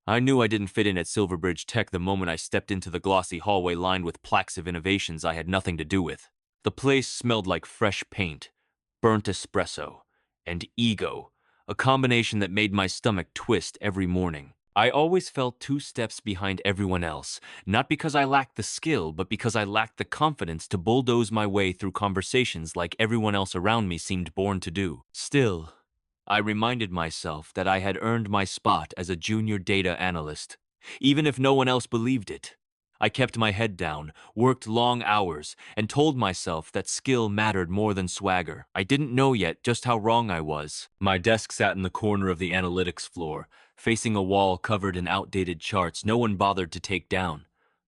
I knew I didn't fit in at Silverbridge Tech the moment I stepped into the glossy hallway lined with plaques of innovations I had nothing to do with. The place smelled like fresh paint, burnt espresso, and ego, a combination that made my stomach twist every morning. I always felt 2 steps behind everyone else, not because I lacked the skill, but because I lacked the confidence to bulldoze my way through conversations like everyone else around me seemed born to do. Still, I reminded myself that I had earned my spot as a junior data analyst, even if no one else believed it. I kept my head down, worked long hours, and told myself that skill mattered more than swagger. I didn't know yet just how wrong I was. My desk sat in the corner of the analytics floor, facing a wall covered in outdated charts no one bothered to take down.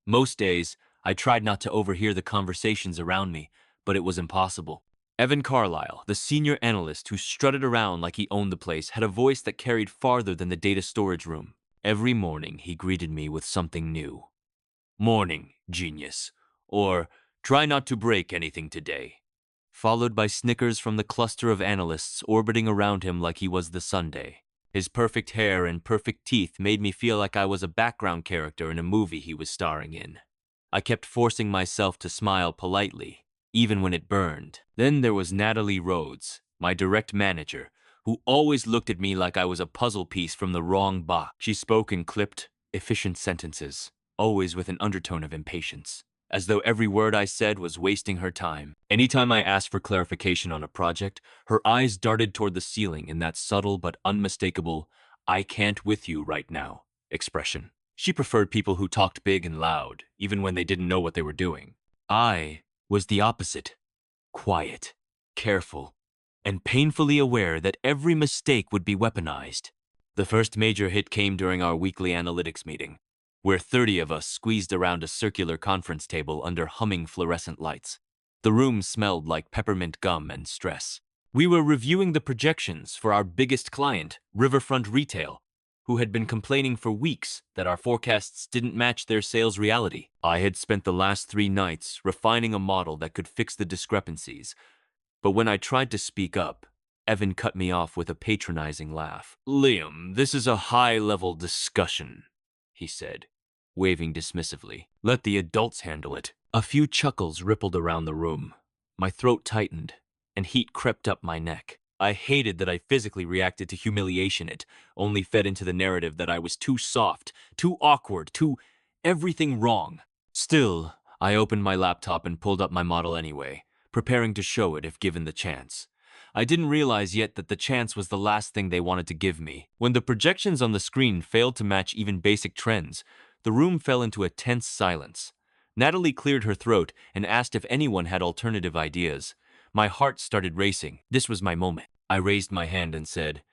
Most days, I tried not to overhear the conversations around me, but it was impossible. Evan Carlisle, the senior analyst who strutted around like he owned the place, had a voice that carried farther than the data storage room. Every morning, he greeted me with something new. "Morning, genius," or "Try not to break anything today," followed by snickers from the cluster of analysts orbiting around him like he was the Sunday. His perfect hair and perfect teeth made me feel like I was a background character in a movie he was starring in. I kept forcing myself to smile politely, even when it burned. Then there was Natalie Rhodes, my direct manager, who always looked at me like I was a puzzle piece from the wrong box. She spoke in clipped, efficient sentences, always with an undertone of impatience, as though every word I said was wasting her time. Anytime I asked for clarification on a project, her eyes darted toward the ceiling in that subtle but unmistakable, "I can't with you right now" expression. She preferred people who talked big and loud, even when they didn't know what they were doing. I was the opposite. Quiet, careful, and painfully aware that every mistake would be weaponized. The first major hit came during our weekly analytics meeting, where 30 of us squeezed around a circular conference table under humming fluorescent lights. The room smelled like peppermint gum and stress. We were reviewing the projections for our biggest client, Riverfront Retail, who had been complaining for weeks that our forecasts didn't match their sales reality. I had spent the last 3 nights refining a model that could fix the discrepancies, but when I tried to speak up, Evan cut me off with a patronizing laugh. "Liam, this is a high-level discussion," he said, waving dismissively. "Let the adults handle it." A few chuckles rippled around the room. My throat tightened, and heat crept up my neck. I hated that I physically reacted to humiliation. It only fed into the narrative that I was too soft, too awkward, too everything wrong. Still, I opened my laptop and pulled up my model anyway, preparing to show it if given the chance. I didn't realize yet that the chance was the last thing they wanted to give me. When the projections on the screen failed to match even basic trends, the room fell into a tense silence. Natalie cleared her throat and asked if anyone had alternative ideas. My heart started racing. This was my moment. I raised my hand and said,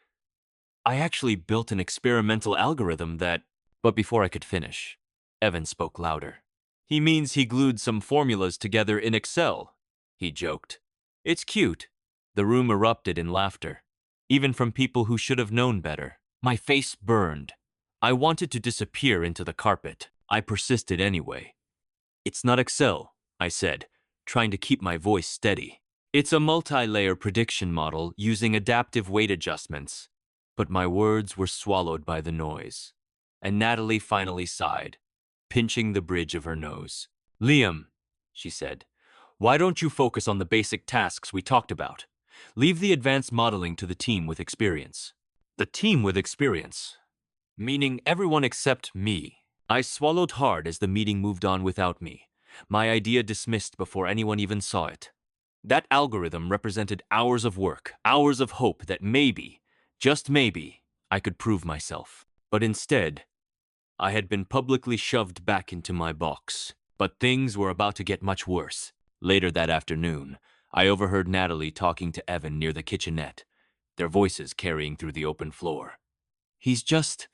"I actually built an experimental algorithm that—" But before I could finish, Evan spoke louder. "He means he glued some formulas together in Excel," he joked. "It's cute." The room erupted in laughter, even from people who should have known better. My face burned. I wanted to disappear into the carpet. I persisted anyway. "It's not Excel," I said, trying to keep my voice steady. "It's a multi-layer prediction model using adaptive weight adjustments." But my words were swallowed by the noise, and Natalie finally sighed, pinching the bridge of her nose. "Liam," she said, "why don't you focus on the basic tasks we talked about? Leave the advanced modeling to the team with experience." The team with experience? Meaning everyone except me. I swallowed hard as the meeting moved on without me, my idea dismissed before anyone even saw it. That algorithm represented hours of work, hours of hope that maybe, just maybe, I could prove myself. But instead, I had been publicly shoved back into my box. But things were about to get much worse. Later that afternoon, I overheard Natalie talking to Evan near the kitchenette, their voices carrying through the open floor. "He's just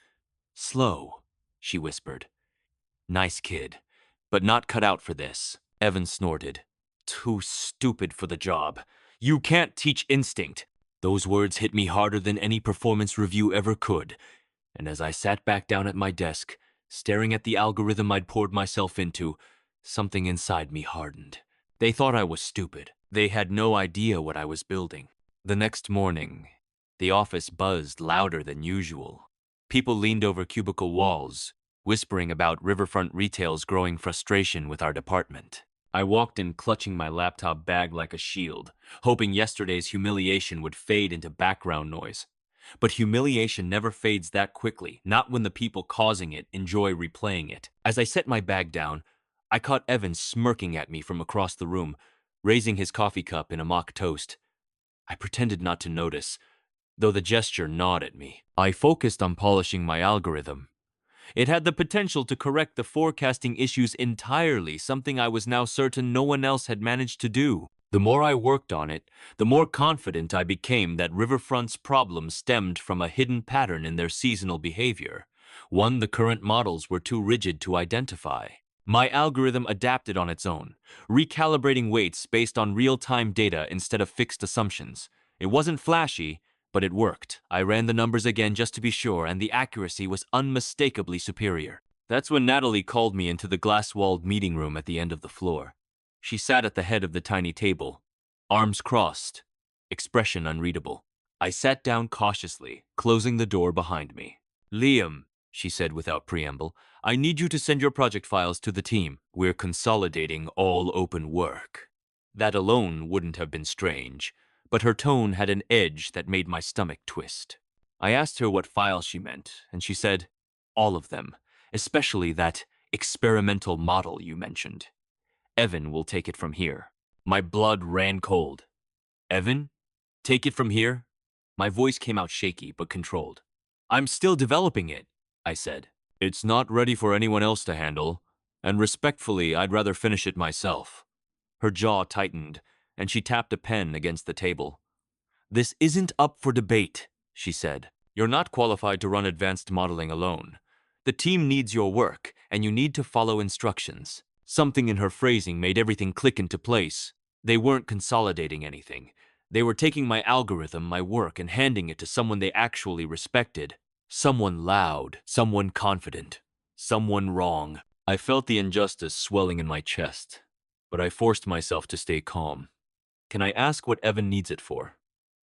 slow," she whispered. "Nice kid, but not cut out for this." Evan snorted. "Too stupid for the job. You can't teach instinct." Those words hit me harder than any performance review ever could, and as I sat back down at my desk, staring at the algorithm I'd poured myself into, something inside me hardened. They thought I was stupid. They had no idea what I was building. The next morning, the office buzzed louder than usual. People leaned over cubicle walls, whispering about riverfront retail's growing frustration with our department. I walked in clutching my laptop bag like a shield, hoping yesterday's humiliation would fade into background noise. But humiliation never fades that quickly, not when the people causing it enjoy replaying it. As I set my bag down, I caught Evan smirking at me from across the room, raising his coffee cup in a mock toast. I pretended not to notice, though the gesture gnawed at me. I focused on polishing my algorithm. It had the potential to correct the forecasting issues entirely, something I was now certain no one else had managed to do. The more I worked on it, the more confident I became that Riverfront's problems stemmed from a hidden pattern in their seasonal behavior, one the current models were too rigid to identify. My algorithm adapted on its own, recalibrating weights based on real-time data instead of fixed assumptions. It wasn't flashy, but it worked. I ran the numbers again just to be sure, and the accuracy was unmistakably superior. That's when Natalie called me into the glass-walled meeting room at the end of the floor. She sat at the head of the tiny table, arms crossed, expression unreadable. I sat down cautiously, closing the door behind me. "Liam," she said without preamble, "I need you to send your project files to the team. We're consolidating all open work." That alone wouldn't have been strange, but her tone had an edge that made my stomach twist. I asked her what file she meant, and she said, "All of them, especially that experimental model you mentioned. Evan will take it from here." My blood ran cold. "Evan? Take it from here?" My voice came out shaky but controlled. "I'm still developing it," I said. "It's not ready for anyone else to handle, and respectfully, I'd rather finish it myself." Her jaw tightened, and she tapped a pen against the table. "This isn't up for debate," she said. "You're not qualified to run advanced modeling alone. The team needs your work, and you need to follow instructions." Something in her phrasing made everything click into place. They weren't consolidating anything. They were taking my algorithm, my work, and handing it to someone they actually respected. Someone loud, someone confident, someone wrong. I felt the injustice swelling in my chest, but I forced myself to stay calm. "Can I ask what Evan needs it for?"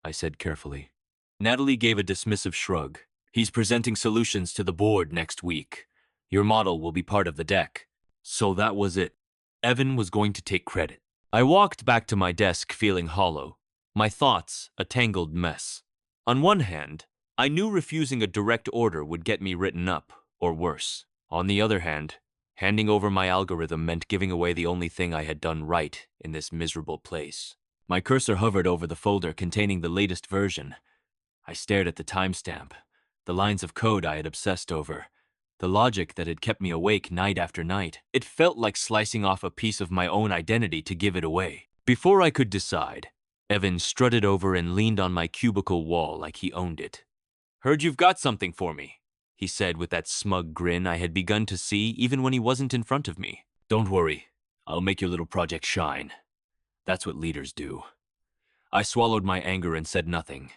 I said carefully. Natalie gave a dismissive shrug. "He's presenting solutions to the board next week. Your model will be part of the deck." So that was it. Evan was going to take credit. I walked back to my desk feeling hollow, my thoughts a tangled mess. On one hand, I knew refusing a direct order would get me written up, or worse. On the other hand, handing over my algorithm meant giving away the only thing I had done right in this miserable place. My cursor hovered over the folder containing the latest version. I stared at the timestamp, the lines of code I had obsessed over, the logic that had kept me awake night after night. It felt like slicing off a piece of my own identity to give it away. Before I could decide, Evan strutted over and leaned on my cubicle wall like he owned it. "Heard you've got something for me," he said with that smug grin I had begun to see even when he wasn't in front of me. "Don't worry, I'll make your little project shine. That's what leaders do." I swallowed my anger and said nothing.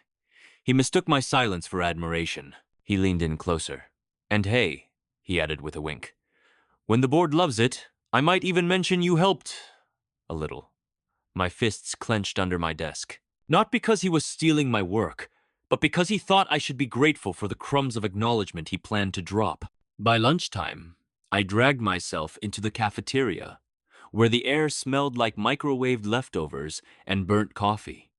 He mistook my silence for admiration. He leaned in closer. "And hey," he added with a wink, "when the board loves it, I might even mention you helped a little." My fists clenched under my desk. Not because he was stealing my work, but because he thought I should be grateful for the crumbs of acknowledgement he planned to drop. By lunchtime, I dragged myself into the cafeteria, where the air smelled like microwaved leftovers and burnt coffee.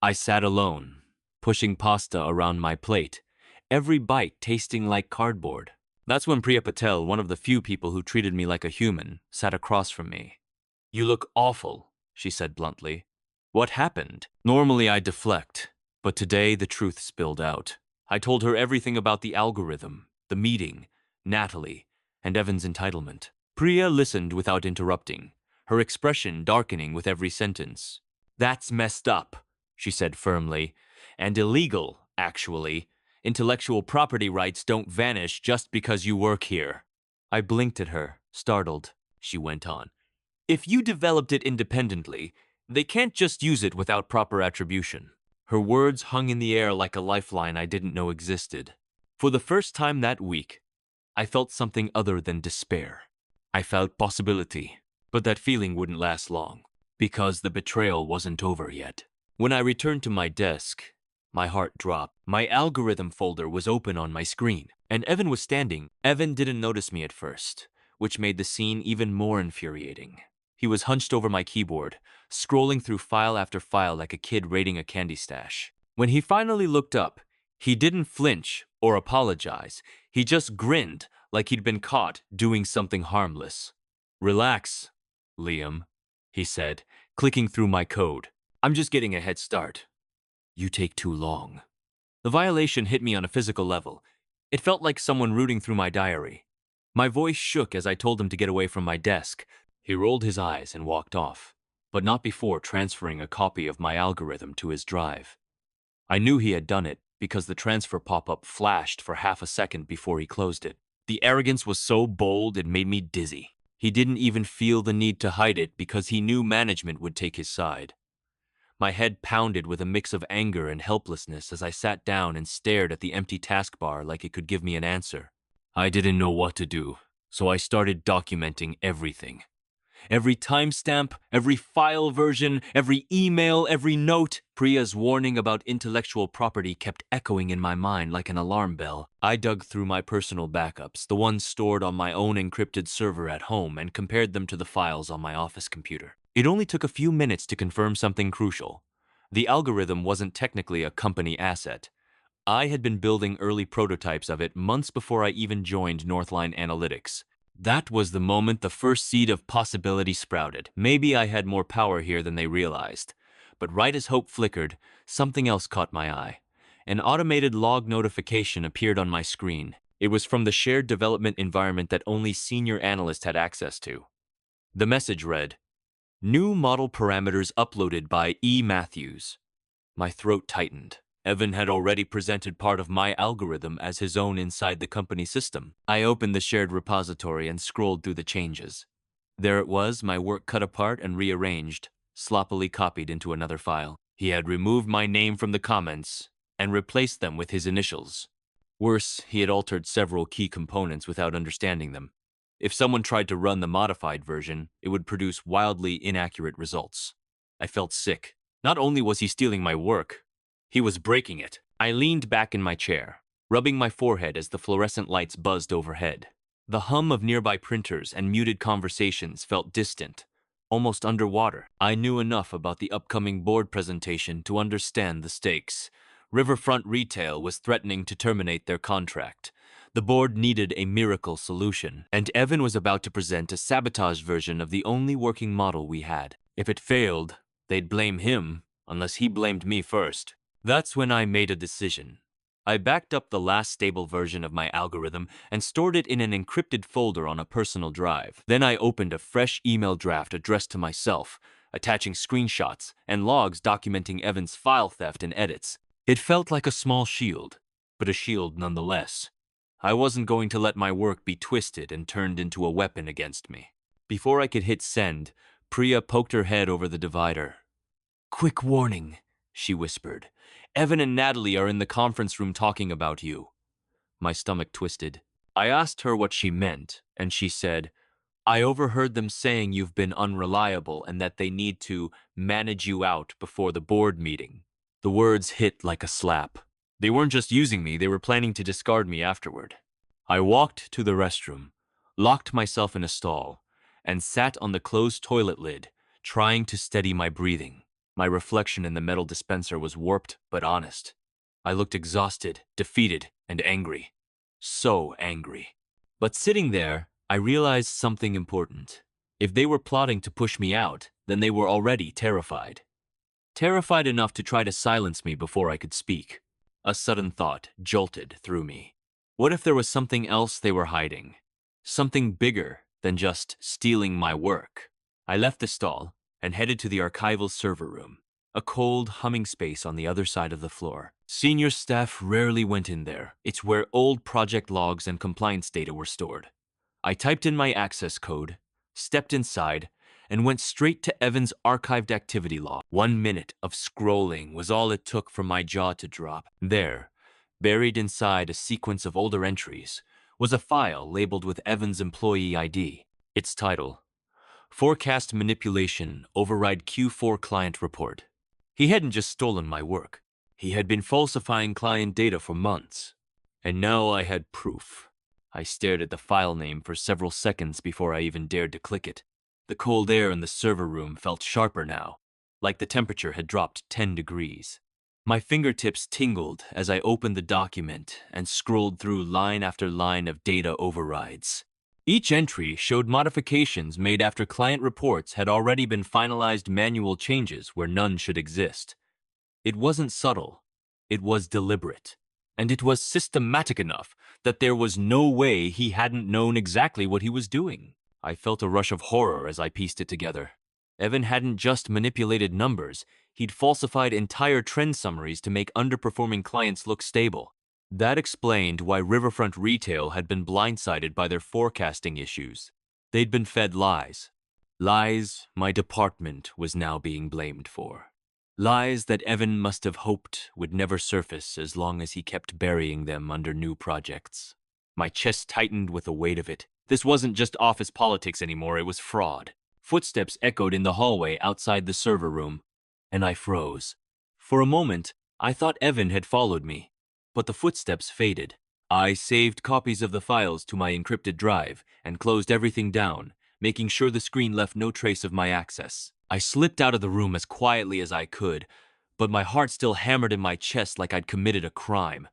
I sat alone, pushing pasta around my plate, every bite tasting like cardboard. That's when Priya Patel, one of the few people who treated me like a human, sat across from me. "You look awful," she said bluntly. "What happened?" Normally I deflect, but today the truth spilled out. I told her everything about the algorithm, the meeting, Natalie, and Evan's entitlement. Priya listened without interrupting, her expression darkening with every sentence. "That's messed up," she said firmly, "and illegal, actually. Intellectual property rights don't vanish just because you work here." I blinked at her, startled. She went on. "If you developed it independently, they can't just use it without proper attribution." Her words hung in the air like a lifeline I didn't know existed. For the first time that week, I felt something other than despair. I felt possibility, but that feeling wouldn't last long, because the betrayal wasn't over yet. When I returned to my desk, My heart dropped. My algorithm folder was open on my screen, and Evan was standing. Evan didn't notice me at first, which made the scene even more infuriating. He was hunched over my keyboard, scrolling through file after file like a kid raiding a candy stash. When he finally looked up, he didn't flinch or apologize. He just grinned like he'd been caught doing something harmless. "Relax, Liam," he said, clicking through my code. "I'm just getting a head start. You take too long." The violation hit me on a physical level. It felt like someone rooting through my diary. My voice shook as I told him to get away from my desk. He rolled his eyes and walked off, but not before transferring a copy of my algorithm to his drive. I knew he had done it because the transfer pop-up flashed for half a second before he closed it. The arrogance was so bold it made me dizzy. He didn't even feel the need to hide it because he knew management would take his side. My head pounded with a mix of anger and helplessness as I sat down and stared at the empty taskbar like it could give me an answer. I didn't know what to do, so I started documenting everything. Every timestamp, every file version, every email, every note. Priya's warning about intellectual property kept echoing in my mind like an alarm bell. I dug through my personal backups, the ones stored on my own encrypted server at home, and compared them to the files on my office computer. It only took a few minutes to confirm something crucial. The algorithm wasn't technically a company asset. I had been building early prototypes of it months before I even joined Northline Analytics. That was the moment the first seed of possibility sprouted. Maybe I had more power here than they realized. But right as hope flickered, something else caught my eye. An automated log notification appeared on my screen. It was from the shared development environment that only senior analysts had access to. The message read, "New model parameters uploaded by E. Matthews." My throat tightened. Evan had already presented part of my algorithm as his own inside the company system. I opened the shared repository and scrolled through the changes. There it was, my work cut apart and rearranged, sloppily copied into another file. He had removed my name from the comments and replaced them with his initials. Worse, he had altered several key components without understanding them. If someone tried to run the modified version, it would produce wildly inaccurate results. I felt sick. Not only was he stealing my work, he was breaking it. I leaned back in my chair, rubbing my forehead as the fluorescent lights buzzed overhead. The hum of nearby printers and muted conversations felt distant, almost underwater. I knew enough about the upcoming board presentation to understand the stakes. Riverfront Retail was threatening to terminate their contract. The board needed a miracle solution, and Evan was about to present a sabotage version of the only working model we had. If it failed, they'd blame him, unless he blamed me first. That's when I made a decision. I backed up the last stable version of my algorithm and stored it in an encrypted folder on a personal drive. Then I opened a fresh email draft addressed to myself, attaching screenshots and logs documenting Evan's file theft and edits. It felt like a small shield, but a shield nonetheless. I wasn't going to let my work be twisted and turned into a weapon against me. Before I could hit send, Priya poked her head over the divider. "Quick warning," she whispered. "Evan and Natalie are in the conference room talking about you." My stomach twisted. I asked her what she meant, and she said, "I overheard them saying you've been unreliable and that they need to manage you out before the board meeting." The words hit like a slap. They weren't just using me, they were planning to discard me afterward. I walked to the restroom, locked myself in a stall, and sat on the closed toilet lid, trying to steady my breathing. My reflection in the metal dispenser was warped but honest. I looked exhausted, defeated, and angry. So angry. But sitting there, I realized something important. If they were plotting to push me out, then they were already terrified. Terrified enough to try to silence me before I could speak. A sudden thought jolted through me. What if there was something else they were hiding? Something bigger than just stealing my work? I left the stall and headed to the archival server room, a cold, humming space on the other side of the floor. Senior staff rarely went in there. It's where old project logs and compliance data were stored. I typed in my access code, stepped inside, and went straight to Evan's archived activity log. 1 minute of scrolling was all it took for my jaw to drop. There, buried inside a sequence of older entries, was a file labeled with Evan's employee ID. Its title, "Forecast Manipulation Override Q4 Client Report." He hadn't just stolen my work. He had been falsifying client data for months, and now I had proof. I stared at the file name for several seconds before I even dared to click it. The cold air in the server room felt sharper now, like the temperature had dropped 10 degrees. My fingertips tingled as I opened the document and scrolled through line after line of data overrides. Each entry showed modifications made after client reports had already been finalized manual changes where none should exist. It wasn't subtle, it was deliberate, and it was systematic enough that there was no way he hadn't known exactly what he was doing. I felt a rush of horror as I pieced it together. Evan hadn't just manipulated numbers, he'd falsified entire trend summaries to make underperforming clients look stable. That explained why Riverfront Retail had been blindsided by their forecasting issues. They'd been fed lies. Lies my department was now being blamed for. Lies that Evan must have hoped would never surface as long as he kept burying them under new projects. My chest tightened with the weight of it. This wasn't just office politics anymore, it was fraud. Footsteps echoed in the hallway outside the server room, and I froze. For a moment, I thought Evan had followed me, but the footsteps faded. I saved copies of the files to my encrypted drive and closed everything down, making sure the screen left no trace of my access. I slipped out of the room as quietly as I could, but my heart still hammered in my chest like I'd committed a crime.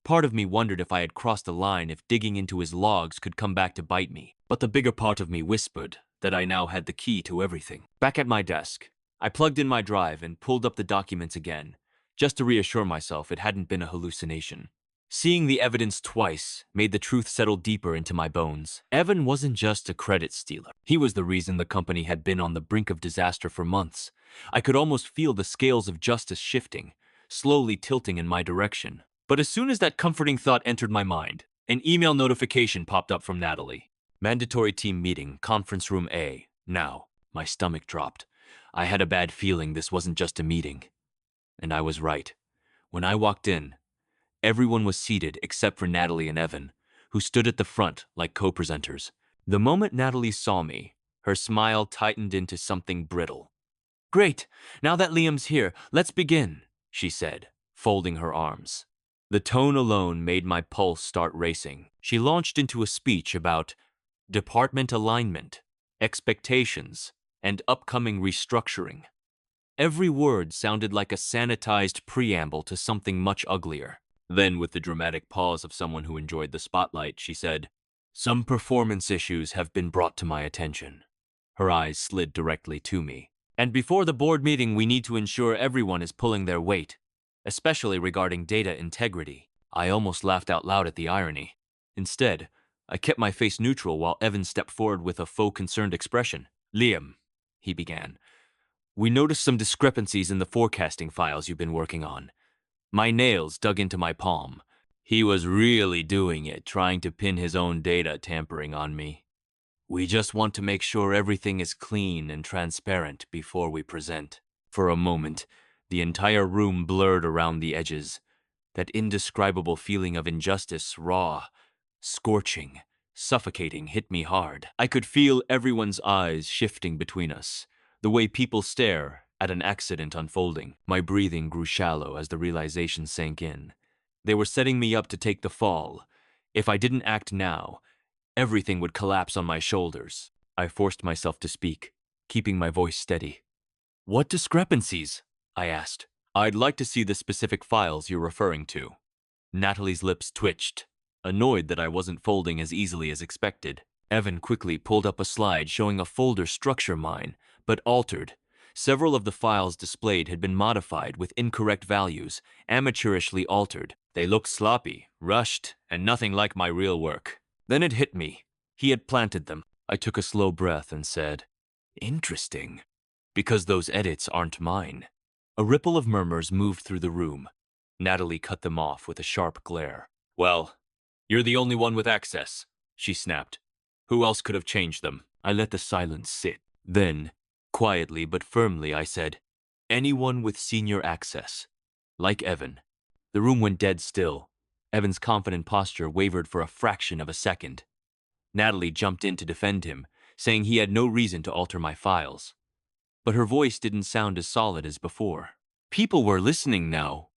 Part of me wondered if I had crossed a line, if digging into his logs could come back to bite me. But the bigger part of me whispered that I now had the key to everything. Back at my desk, I plugged in my drive and pulled up the documents again, just to reassure myself it hadn't been a hallucination. Seeing the evidence twice made the truth settle deeper into my bones. Evan wasn't just a credit stealer. He was the reason the company had been on the brink of disaster for months. I could almost feel the scales of justice shifting, slowly tilting in my direction. But as soon as that comforting thought entered my mind, an email notification popped up from Natalie. Mandatory team meeting, conference room A. Now, my stomach dropped. I had a bad feeling this wasn't just a meeting. And I was right. When I walked in, everyone was seated except for Natalie and Evan, who stood at the front like co-presenters. The moment Natalie saw me, her smile tightened into something brittle. "Great, now that Liam's here, let's begin," she said, folding her arms. The tone alone made my pulse start racing. She launched into a speech about department alignment, expectations, and upcoming restructuring. Every word sounded like a sanitized preamble to something much uglier. Then, with the dramatic pause of someone who enjoyed the spotlight, she said, "Some performance issues have been brought to my attention." Her eyes slid directly to me. "And before the board meeting, we need to ensure everyone is pulling their weight, especially regarding data integrity." I almost laughed out loud at the irony. Instead, I kept my face neutral while Evan stepped forward with a faux concerned expression. "Liam," he began, "we noticed some discrepancies in the forecasting files you've been working on." My nails dug into my palm. He was really doing it, trying to pin his own data tampering on me. "We just want to make sure everything is clean and transparent before we present." For a moment, the entire room blurred around the edges. That indescribable feeling of injustice, raw, scorching, suffocating, hit me hard. I could feel everyone's eyes shifting between us, the way people stare at an accident unfolding. My breathing grew shallow as the realization sank in. They were setting me up to take the fall. If I didn't act now, everything would collapse on my shoulders. I forced myself to speak, keeping my voice steady. "What discrepancies?" I asked. "I'd like to see the specific files you're referring to." Natalie's lips twitched, annoyed that I wasn't folding as easily as expected. Evan quickly pulled up a slide showing a folder structure mine, but altered. Several of the files displayed had been modified with incorrect values, amateurishly altered. They looked sloppy, rushed, and nothing like my real work. Then it hit me. He had planted them. I took a slow breath and said, "Interesting, because those edits aren't mine." A ripple of murmurs moved through the room. Natalie cut them off with a sharp glare. "Well, you're the only one with access," she snapped. "Who else could have changed them?" I let the silence sit. Then, quietly but firmly, I said, "Anyone with senior access, like Evan." The room went dead still. Evan's confident posture wavered for a fraction of a second. Natalie jumped in to defend him, saying he had no reason to alter my files. But her voice didn't sound as solid as before. People were listening now.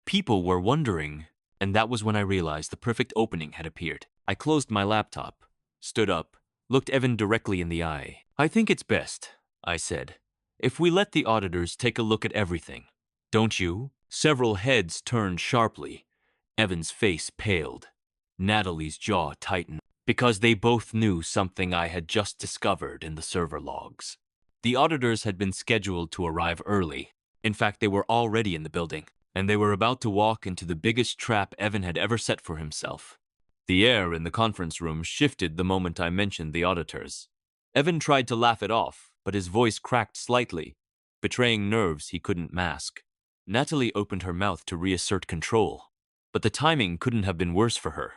People were wondering, and that was when I realized the perfect opening had appeared. I closed my laptop, stood up, looked Evan directly in the eye. "I think it's best," I said, "if we let the auditors take a look at everything. Don't you?" Several heads turned sharply. Evan's face paled. Natalie's jaw tightened, because they both knew something I had just discovered in the server logs. The auditors had been scheduled to arrive early. In fact, they were already in the building, and they were about to walk into the biggest trap Evan had ever set for himself. The air in the conference room shifted the moment I mentioned the auditors. Evan tried to laugh it off, but his voice cracked slightly, betraying nerves he couldn't mask. Natalie opened her mouth to reassert control, but the timing couldn't have been worse for her.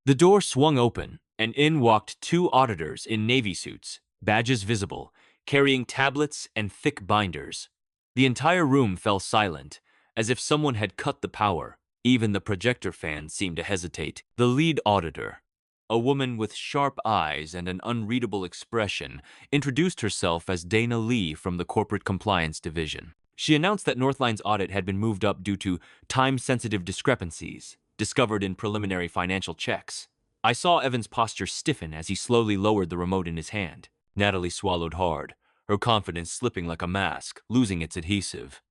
The door swung open, and in walked two auditors in navy suits, badges visible, carrying tablets and thick binders. The entire room fell silent, as if someone had cut the power. Even the projector fan seemed to hesitate. The lead auditor, a woman with sharp eyes and an unreadable expression, introduced herself as Dana Lee from the Corporate Compliance Division. She announced that Northline's audit had been moved up due to time-sensitive discrepancies discovered in preliminary financial checks. I saw Evan's posture stiffen as he slowly lowered the remote in his hand. Natalie swallowed hard, her confidence slipping like a mask, losing its adhesive.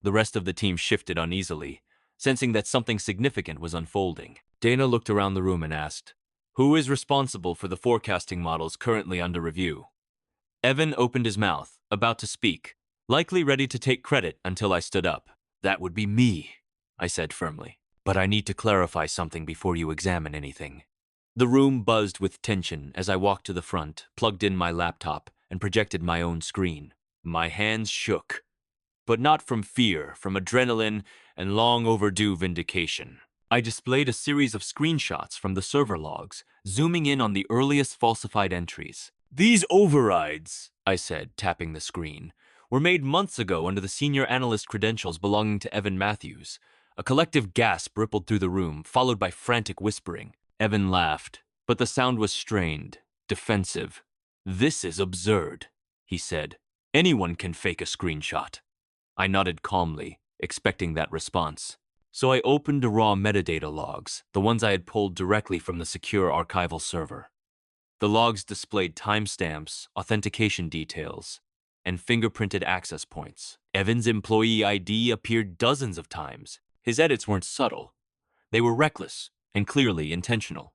The rest of the team shifted uneasily, sensing that something significant was unfolding. Dana looked around the room and asked, "Who is responsible for the forecasting models currently under review?" Evan opened his mouth, about to speak, likely ready to take credit until I stood up. "That would be me," I said firmly. "But I need to clarify something before you examine anything." The room buzzed with tension as I walked to the front, plugged in my laptop, and projected my own screen. My hands shook, but not from fear, from adrenaline and long overdue vindication. I displayed a series of screenshots from the server logs, zooming in on the earliest falsified entries. "These overrides," I said, tapping the screen, "were made months ago under the senior analyst credentials belonging to Evan Matthews." A collective gasp rippled through the room, followed by frantic whispering. Evan laughed, but the sound was strained, defensive. "This is absurd," he said. "Anyone can fake a screenshot." I nodded calmly, expecting that response. So I opened the raw metadata logs, the ones I had pulled directly from the secure archival server. The logs displayed timestamps, authentication details, and fingerprinted access points. Evan's employee ID appeared dozens of times. His edits weren't subtle. They were reckless and clearly intentional.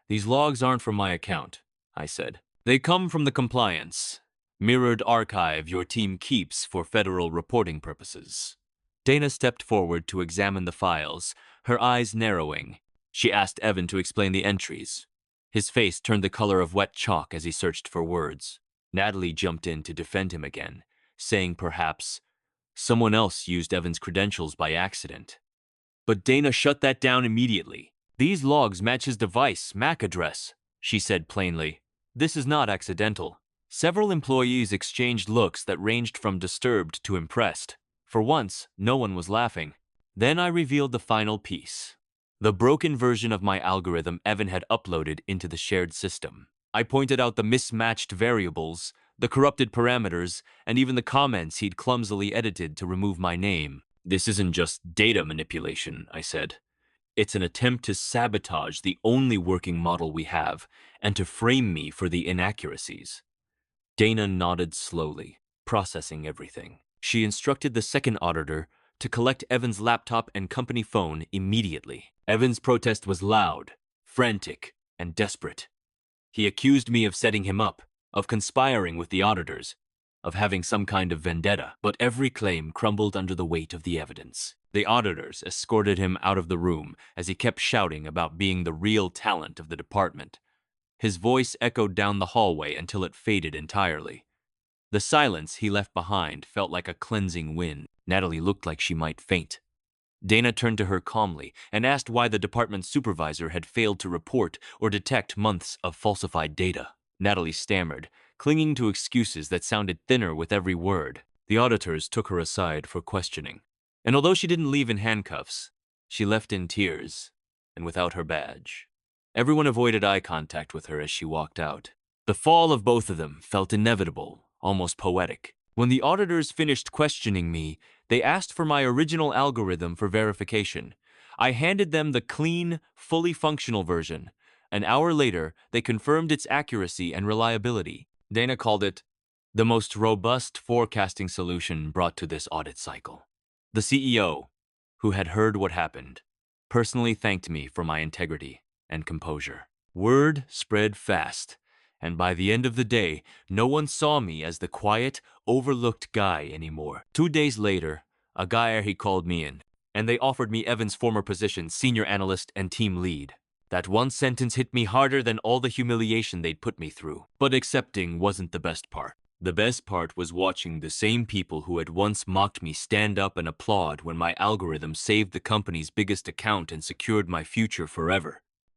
"These logs aren't from my account," I said. "They come from the compliance, mirrored archive your team keeps for federal reporting purposes." Dana stepped forward to examine the files, her eyes narrowing. She asked Evan to explain the entries. His face turned the color of wet chalk as he searched for words. Natalie jumped in to defend him again, saying perhaps someone else used Evan's credentials by accident. But Dana shut that down immediately. "These logs match his device, MAC address," she said plainly. "This is not accidental." Several employees exchanged looks that ranged from disturbed to impressed. For once, no one was laughing. Then I revealed the final piece. The broken version of my algorithm Evan had uploaded into the shared system. I pointed out the mismatched variables, the corrupted parameters, and even the comments he'd clumsily edited to remove my name. "This isn't just data manipulation," I said. "It's an attempt to sabotage the only working model we have and to frame me for the inaccuracies." Dana nodded slowly, processing everything. She instructed the second auditor to collect Evan's laptop and company phone immediately. Evan's protest was loud, frantic, and desperate. He accused me of setting him up, of conspiring with the auditors, of having some kind of vendetta, but every claim crumbled under the weight of the evidence. The auditors escorted him out of the room as he kept shouting about being the real talent of the department. His voice echoed down the hallway until it faded entirely. The silence he left behind felt like a cleansing wind. Natalie looked like she might faint. Dana turned to her calmly and asked why the department supervisor had failed to report or detect months of falsified data. Natalie stammered, clinging to excuses that sounded thinner with every word. The auditors took her aside for questioning. And although she didn't leave in handcuffs, she left in tears and without her badge. Everyone avoided eye contact with her as she walked out. The fall of both of them felt inevitable, almost poetic. When the auditors finished questioning me, They asked for my original algorithm for verification. I handed them the clean, fully functional version. An hour later, they confirmed its accuracy and reliability. Dana called it the most robust forecasting solution brought to this audit cycle. The CEO, who had heard what happened, personally thanked me for my integrity and composure. Word spread fast, and by the end of the day, no one saw me as the quiet, overlooked guy anymore. 2 days later, a guy he called me in, and they offered me Evan's former position, senior analyst and team lead. That one sentence hit me harder than all the humiliation they'd put me through. But accepting wasn't the best part. The best part was watching the same people who had once mocked me stand up and applaud when my algorithm saved the company's biggest account and secured my future forever.